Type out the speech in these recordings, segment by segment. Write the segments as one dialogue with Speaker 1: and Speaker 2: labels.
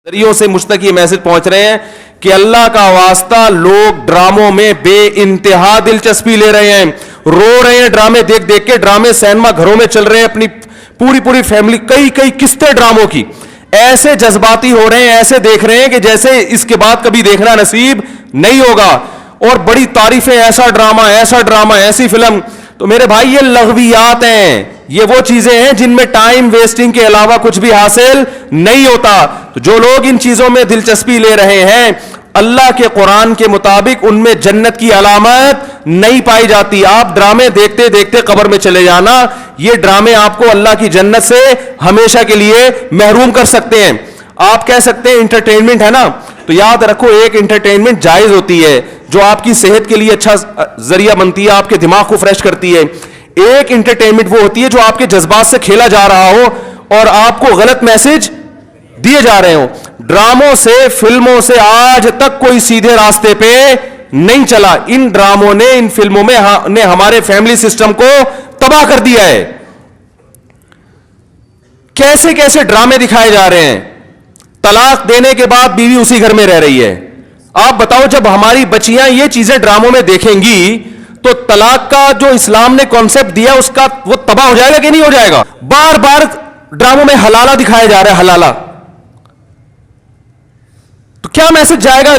Speaker 1: ذریعوں سے مجھ تک یہ میسج پہنچ رہے ہیں کہ اللہ کا واسطہ لوگ ڈراموں میں بے انتہا دلچسپی لے رہے ہیں, رو رہے ہیں ڈرامے دیکھ دیکھ کے. ڈرامے سینما گھروں میں چل رہے ہیں, اپنی پوری فیملی کئی قسطیں ڈراموں کی, ایسے جذباتی ہو رہے ہیں, ایسے دیکھ رہے ہیں کہ جیسے اس کے بعد کبھی دیکھنا نصیب نہیں ہوگا. اور بڑی تعریفیں, ایسا ڈرامہ ایسی فلم. تو میرے بھائی یہ لغویات ہیں, یہ وہ چیزیں ہیں جن میں ٹائم ویسٹنگ کے علاوہ کچھ بھی حاصل نہیں ہوتا. تو جو لوگ ان چیزوں میں دلچسپی لے رہے ہیں, اللہ کے قرآن کے مطابق ان میں جنت کی علامت نہیں پائی جاتی. آپ ڈرامے دیکھتے دیکھتے قبر میں چلے جانا, یہ ڈرامے آپ کو اللہ کی جنت سے ہمیشہ کے لیے محروم کر سکتے ہیں. آپ کہہ سکتے ہیں انٹرٹینمنٹ ہے نا, تو یاد رکھو ایک انٹرٹینمنٹ جائز ہوتی ہے جو آپ کی صحت کے لیے اچھا ذریعہ بنتی ہے, آپ کے دماغ کو فریش کرتی ہے. ایک انٹرٹینمنٹ وہ ہوتی ہے جو آپ کے جذبات سے کھیلا جا رہا ہو اور آپ کو غلط میسج دیے جا رہے ہوں. ڈراموں سے, فلموں سے آج تک کوئی سیدھے راستے پہ نہیں چلا. ان ڈراموں نے, ان فلموں میں نے ہمارے فیملی سسٹم کو تباہ کر دیا ہے. کیسے کیسے ڈرامے دکھائے جا رہے ہیں. طلاق دینے کے بعد بیوی اسی گھر میں رہ رہی ہے. آپ بتاؤ جب ہماری بچیاں یہ چیزیں ڈراموں میں دیکھیں گی تو طلاق کا جو اسلام نے کانسیپٹ دیا اس کا وہ تباہ ہو جائے گا کہ نہیں ہو جائے گا. بار بار ڈراموں میں حلالہ دکھایا جا رہا ہے, حلالہ. تو کیا میسج جائے گا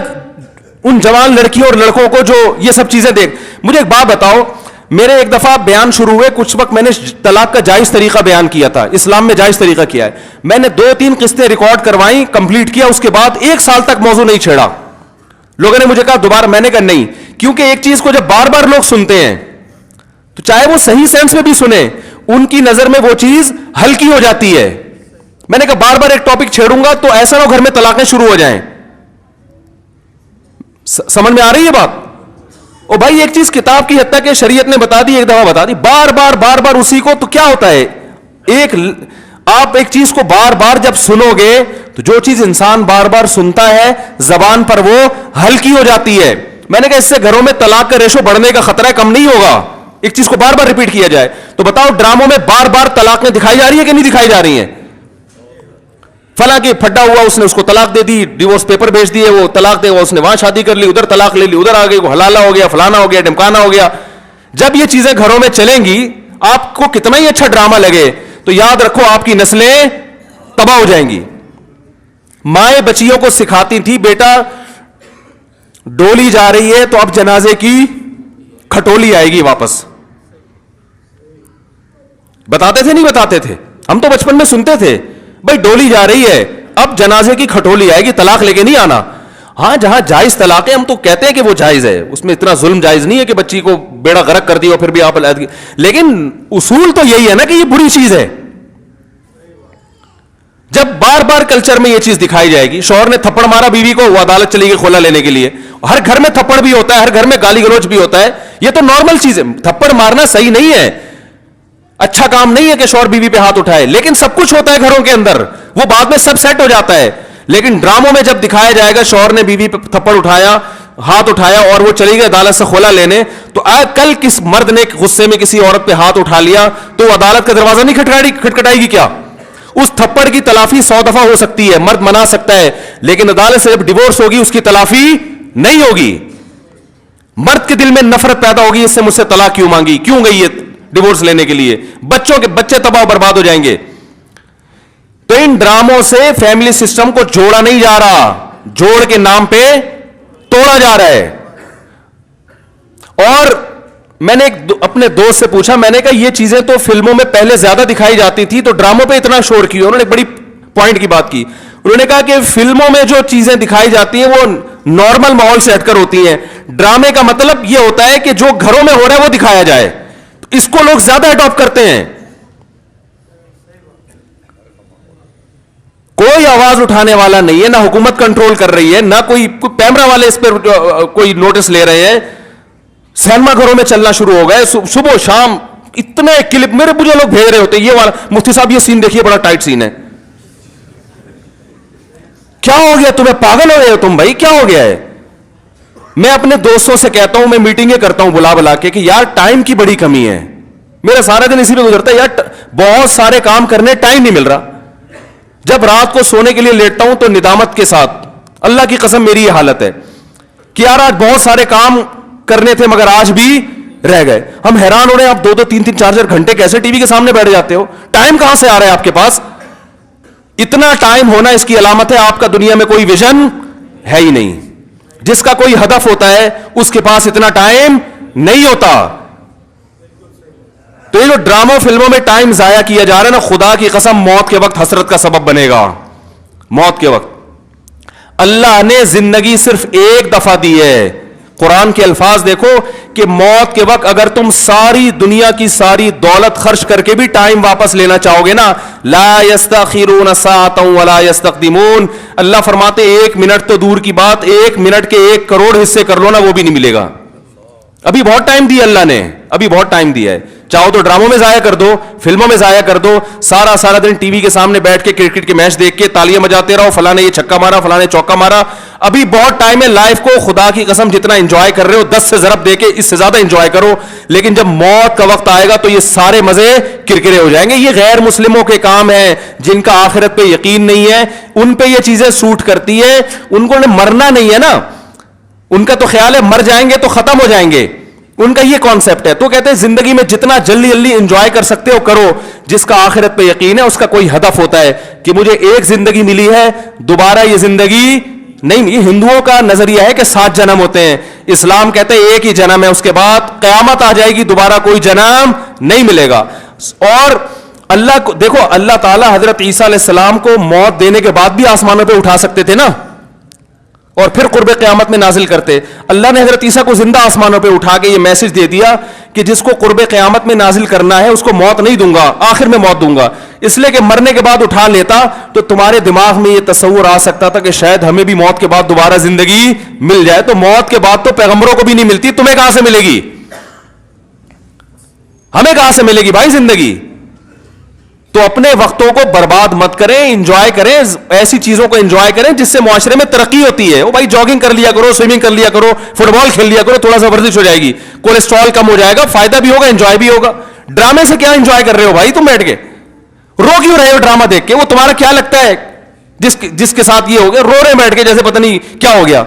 Speaker 1: ان جوان لڑکیوں اور لڑکوں کو جو یہ سب چیزیں دیکھ. مجھے ایک بات بتاؤ, میرے ایک دفعہ بیان شروع ہوئے, کچھ وقت میں نے طلاق کا جائز طریقہ بیان کیا تھا, اسلام میں جائز طریقہ کیا ہے. میں نے 2-3 قسطیں ریکارڈ کروائیں, کمپلیٹ کیا, اس کے بعد 1 سال تک موضوع نہیں چھیڑا. لوگوں نے مجھے کہا دوبارہ, میں نے کہا نہیں, کیونکہ ایک چیز کو جب بار بار لوگ سنتے ہیں تو چاہے وہ صحیح سینس میں بھی سنیں, ان کی نظر میں وہ چیز ہلکی ہو جاتی ہے. میں نے کہا بار بار ایک ٹاپک چھیڑوں گا تو ایسا نہ گھر میں طلاقیں شروع ہو جائیں. سمجھ میں آ رہی ہے بات؟ او بھائی ایک چیز کتاب کی حد تک کہ شریعت نے بتا دی, ایک دفعہ بتا دی, بار بار اسی کو, تو کیا ہوتا ہے, آپ ایک چیز کو بار بار جب سنو گے تو جو چیز انسان بار بار سنتا ہے زبان پر وہ ہلکی ہو جاتی ہے. میں نے کہا اس سے گھروں میں طلاق کا ریشو بڑھنے کا خطرہ کم نہیں ہوگا, ایک چیز کو بار بار ریپیٹ کیا جائے. تو بتاؤ ڈراموں میں بار بار طلاقیں دکھائی جا رہی ہیں کہ نہیں دکھائی جا رہی ہیں؟ فلاں کی پھڈا ہوا, اس نے اس کو طلاق دے دی, ڈیورس پیپر بھیج دیے, وہ طلاق دے, وہ اس نے وہاں شادی کر لی, ادھر طلاق لے لی, ادھر آ گئی, وہ حلالہ ہو گیا, فلانا ہو گیا, ڈمکانا ہو گیا. جب یہ چیزیں گھروں میں چلیں گی, آپ کو کتنا ہی اچھا ڈرامہ لگے, تو یاد رکھو آپ کی نسلیں تباہ ہو جائیں گی. مائیں بچیوں کو سکھاتی تھی, بیٹا ڈولی جا رہی ہے تو اب جنازے کی کھٹولی آئے گی واپس. بتاتے تھے نہیں بتاتے تھے؟ ہم تو بچپن میں سنتے تھے, بھائی ڈولی جا رہی ہے اب جنازے کی کھٹولی آئے گی, طلاق لے کے نہیں آنا. ہاں جہاں جائز طلاق ہے ہم تو کہتے ہیں کہ وہ جائز ہے, اس میں اتنا ظلم جائز نہیں ہے کہ بچی کو بیڑا غرق کر دی اور پھر بھی آپ علیحدگی, لیکن اصول تو یہی ہے نا کہ یہ بری چیز ہے. جب بار بار کلچر میں یہ چیز دکھائی جائے گی, شوہر نے تھپڑ مارا بیوی کو, وہ عدالت چلی گئی خلا لینے کے لیے. ہر گھر میں تھپڑ بھی ہوتا ہے, ہر گھر میں گالی گلوچ بھی ہوتا ہے, یہ تو نارمل چیز ہے. تھپڑ مارنا صحیح نہیں ہے, اچھا کام نہیں ہے کہ شوہر بیوی پہ ہاتھ اٹھائے, لیکن سب کچھ ہوتا ہے گھروں کے اندر, وہ بعد میں سب سیٹ ہو جاتا ہے. لیکن ڈراموں میں جب دکھایا جائے گا شوہر نے بیوی پہ تھپڑ اٹھایا, ہاتھ اٹھایا اور وہ چلی گئی عدالت سے خلا لینے, تو کل کس مرد نے غصے میں کسی عورت پہ ہاتھ اٹھا لیا تو وہ عدالت کا دروازہ نہیں کھٹکھٹائے گی کیا؟ اس تھپڑ کی تلافی 100 دفعہ ہو سکتی ہے, مرد منا سکتا ہے, لیکن عدالت سے جب ڈیورس ہوگی اس کی تلافی نہیں ہوگی. مرد کے دل میں نفرت پیدا ہوگی, اس سے مجھ سے طلاق کیوں مانگی, کیوں گئی یہ ڈیورس لینے کے لیے, بچے تباہ برباد ہو جائیں گے. تو ان ڈراموں سے فیملی سسٹم کو جوڑا نہیں جا رہا, جوڑ کے نام پہ توڑا جا رہا ہے. اور میں نے اپنے دوست سے پوچھا, میں نے کہا یہ چیزیں تو فلموں میں پہلے زیادہ دکھائی جاتی تھی, تو ڈراموں پہ اتنا شور کیوں؟ انہوں نے ایک بڑی پوائنٹ کی بات کی. انہوں نے کہا کہ فلموں میں جو چیزیں دکھائی جاتی ہیں وہ نارمل ماحول سے ہٹ کر ہوتی ہیں. ڈرامے کا مطلب یہ ہوتا ہے کہ جو گھروں میں ہو رہا ہے وہ دکھایا جائے, اس کو لوگ زیادہ اڈاپٹ کرتے ہیں. کوئی آواز اٹھانے والا نہیں ہے, نہ حکومت کنٹرول کر رہی ہے, نہ کوئی کیمرہ والے اس پر کوئی نوٹس لے رہے ہیں. سینما گھروں میں چلنا شروع ہو گئے, صبح و شام اتنے کلپ مجھے لوگ بھیج رہے ہوتے ہیں, یہ والا مفتی صاحب یہ سین دیکھیے بڑا ٹائٹ سین ہے. کیا ہو گیا تمہیں, پاگل ہو گئے ہو تم بھائی, کیا ہو گیا ہے؟ میں اپنے دوستوں سے کہتا ہوں, میں میٹنگیں کرتا ہوں بلا کے کہ یار ٹائم کی بڑی کمی ہے, میرا سارا دن اسی پہ گزرتا ہے یار, بہت سارے کام کرنے ٹائم نہیں مل رہا. جب رات کو سونے کے لیے لیٹتا ہوں تو ندامت کے ساتھ، اللہ کی قسم میری یہ حالت ہے کہ یار آج بہت سارے کام کرنے تھے مگر آج بھی رہ گئے. ہم حیران ہو رہے ہیں آپ 2-2 3-3 4-4 گھنٹے کیسے ٹی وی کے سامنے بیٹھ جاتے ہو؟ ٹائم کہاں سے آ رہا ہے آپ کے پاس؟ اتنا ٹائم ہونا اس کی علامت ہے آپ کا دنیا میں کوئی ویژن ہے ہی نہیں. جس کا کوئی ہدف ہوتا ہے اس کے پاس اتنا ٹائم نہیں ہوتا. تو یہ جو ڈراموں فلموں میں ٹائم ضائع کیا جا رہا ہے نا، خدا کی قسم موت کے وقت حسرت کا سبب بنے گا. موت کے وقت اللہ نے زندگی صرف ایک دفعہ دی ہے. قرآن کے الفاظ دیکھو کہ موت کے وقت اگر تم ساری دنیا کی ساری دولت خرچ کر کے بھی ٹائم واپس لینا چاہو گے نا، لا یستاخرون ساعۃ ولا یستقدمون. اللہ فرماتے 1 منٹ تو دور کی بات، 1 منٹ کے 1 کروڑ حصے کر لو نا، وہ بھی نہیں ملے گا. ابھی بہت ٹائم دیا اللہ نے، ابھی بہت ٹائم دیا ہے. چاہو تو ڈراموں میں ضائع کر دو، فلموں میں ضائع کر دو، سارا دن ٹی وی کے سامنے بیٹھ کے کرکٹ کے میچ دیکھ کے تالیاں بجاتے رہو، فلاں نے یہ چھکا مارا، فلاں نے چوکا مارا. ابھی بہت ٹائم ہے. لائف کو خدا کی قسم جتنا انجوائے کر رہے ہو 10 سے ضرب دے کے اس سے زیادہ انجوائے کرو. لیکن جب موت کا وقت آئے گا تو یہ سارے مزے کرکرے ہو جائیں گے. یہ غیر مسلموں کے کام ہیں جن کا آخرت پہ یقین نہیں ہے، ان پہ یہ چیزیں سوٹ کرتی ہیں. ان کو مرنا نہیں ہے نا، ان کا تو خیال ہے مر جائیں گے تو ختم ہو جائیں گے، ان کا یہ کانسیپٹ ہے. تو کہتے ہیں زندگی میں جتنا جلدی انجوائے کر سکتے ہو کرو. جس کا آخرت پہ یقین ہے اس کا کوئی ہدف ہوتا ہے کہ مجھے ایک زندگی ملی ہے، دوبارہ یہ زندگی نہیں. یہ ہندوؤں کا نظریہ ہے کہ 7 جنم ہوتے ہیں. اسلام کہتے ہیں ایک ہی جنم ہے، اس کے بعد قیامت آ جائے گی، دوبارہ کوئی جنم نہیں ملے گا. اور اللہ کو دیکھو، اللہ تعالیٰ حضرت عیسیٰ علیہ السلام کو موت دینے کے بعد بھی آسمانوں پہ اٹھا سکتے تھے نا، اور پھر قرب قیامت میں نازل کرتے. اللہ نے حضرت عیسیٰ کو زندہ آسمانوں پہ اٹھا کے یہ میسج دے دیا کہ جس کو قرب قیامت میں نازل کرنا ہے اس کو موت نہیں دوں گا، آخر میں موت دوں گا. اس لیے کہ مرنے کے بعد اٹھا لیتا تو تمہارے دماغ میں یہ تصور آ سکتا تھا کہ شاید ہمیں بھی موت کے بعد دوبارہ زندگی مل جائے. تو موت کے بعد تو پیغمبروں کو بھی نہیں ملتی، تمہیں کہاں سے ملے گی؟ ہمیں کہاں سے ملے گی بھائی زندگی؟ تو اپنے وقتوں کو برباد مت کریں، انجوائے کریں، ایسی چیزوں کو انجوائے کریں جس سے معاشرے میں ترقی ہوتی ہے. وہ بھائی جاگنگ کر لیا کرو، سوئمنگ کر لیا کرو، فٹ بال کھیل لیا کرو، تھوڑا سا ورزش ہو جائے گی، کولیسٹرول کم ہو جائے گا، فائدہ بھی ہوگا، انجوائے بھی ہوگا. ڈرامے سے کیا انجوائے کر رہے ہو بھائی؟ تم بیٹھ کے رو کیوں رہے ہو ڈرامہ دیکھ کے؟ وہ تمہارا کیا لگتا ہے جس کے ساتھ یہ ہو گیا؟ رو رہے بیٹھ کے جیسے پتہ نہیں کیا ہو گیا.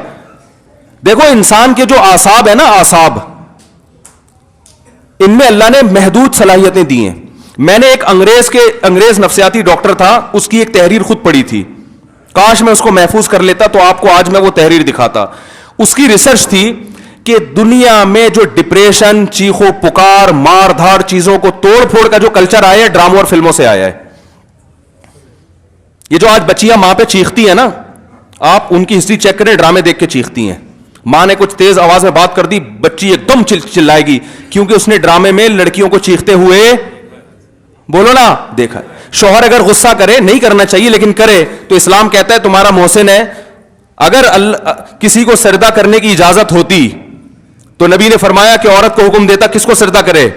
Speaker 1: دیکھو انسان کے جو اعصاب ہے نا، اعصاب، ان میں اللہ نے محدود صلاحیتیں دی ہیں. میں نے ایک انگریز نفسیاتی ڈاکٹر تھا، اس کی ایک تحریر خود پڑھی تھی. کاش میں اس کو محفوظ کر لیتا تو آپ کو آج میں وہ تحریر دکھاتا. اس کی ریسرچ تھی کہ دنیا میں جو ڈپریشن، چیخو پکار، مار دھاڑ، چیزوں کو توڑ پھوڑ کا جو کلچر آیا ہے ڈراموں اور فلموں سے آیا ہے. یہ جو آج بچیاں ماں پہ چیختی ہیں نا، آپ ان کی ہسٹری چیک کریں، ڈرامے دیکھ کے چیختی ہیں. ماں نے کچھ تیز آواز میں بات کر دی، بچی ایک دم چلائے گی کیونکہ اس نے ڈرامے میں لڑکیوں کو چیختے ہوئے بولو نا دیکھا. شوہر اگر غصہ کرے، نہیں کرنا چاہیے لیکن کرے، تو اسلام کہتا ہے تمہارا محسن ہے. اگر کسی کو سجدہ کرنے کی اجازت ہوتی تو نبی نے فرمایا کہ عورت کو حکم دیتا کس کو سجدہ کرے؟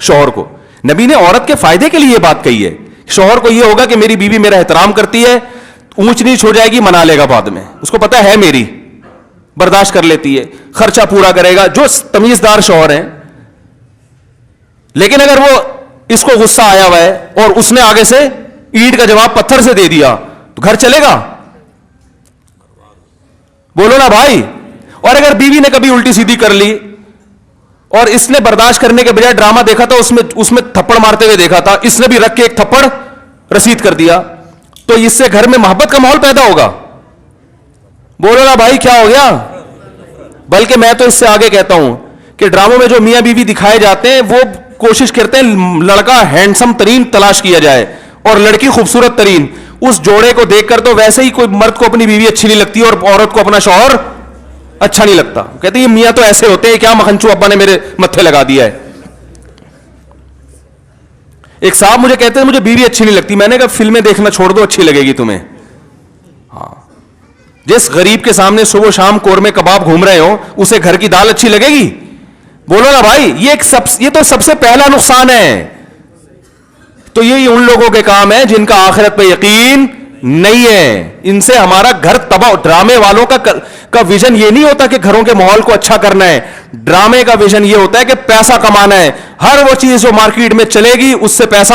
Speaker 1: شوہر کو. نبی نے عورت کے فائدے کے لیے یہ بات کہی ہے. شوہر کو یہ ہوگا کہ میری بیوی میرا احترام کرتی ہے، اونچ نیچ ہو جائے گی منا لے گا بعد میں، اس کو پتا ہے میری، برداشت کر لیتی ہے، خرچہ پورا کرے گا، جو تمیزدار شوہر ہیں. لیکن اگر وہ اس کو غصہ آیا ہوا ہے اور اس نے آگے سے اینٹ کا جواب پتھر سے دے دیا تو گھر چلے گا؟ بولو نا بھائی. اور اگر بیوی نے کبھی الٹی سیدھی کر لی اور اس نے برداشت کرنے کے بجائے ڈرامہ دیکھا تھا، اس میں تھپڑ مارتے ہوئے دیکھا تھا، اس نے بھی رکھ کے ایک تھپڑ رسید کر دیا، تو اس سے گھر میں محبت کا ماحول پیدا ہوگا؟ بولو نا بھائی کیا ہو گیا؟ بلکہ میں تو اس سے آگے کہتا ہوں کہ ڈراموں میں جو میاں بیوی دکھائے جاتے ہیں وہ کوشش کرتے ہیں لڑکا ہینڈسم ترین تلاش کیا جائے اور لڑکی خوبصورت ترین. اس جوڑے کو دیکھ کر تو ویسے ہی کوئی مرد کو اپنی بیوی اچھی نہیں لگتی اور عورت کو اپنا شوہر اچھا نہیں لگتا. کہتے ہیں یہ میاں تو ایسے ہوتے ہیں، کیا مکھنچو ابا نے میرے متھے لگا دیا ہے. ایک صاحب مجھے کہتے ہیں مجھے بیوی اچھی نہیں لگتی. میں نے کہا فلمیں دیکھنا چھوڑ دو، اچھی لگے گی تمہیں. ہاں، جس غریب کے سامنے صبح شام قورمے کباب گھوم رہے ہو اسے گھر کی دال اچھی لگے گی؟ بولو نا بھائی. یہ تو سب سے پہلا نقصان ہے. تو یہ ان لوگوں کے کام ہے جن کا آخرت پہ یقین نہیں ہے. ان سے ہمارا گھر تباہ. ڈرامے والوں کا ویژن یہ نہیں ہوتا کہ گھروں کے ماحول کو اچھا کرنا ہے. ڈرامے کا ویژن یہ ہوتا ہے کہ پیسہ کمانا ہے. ہر وہ چیز جو مارکیٹ میں چلے گی اس سے پیسہ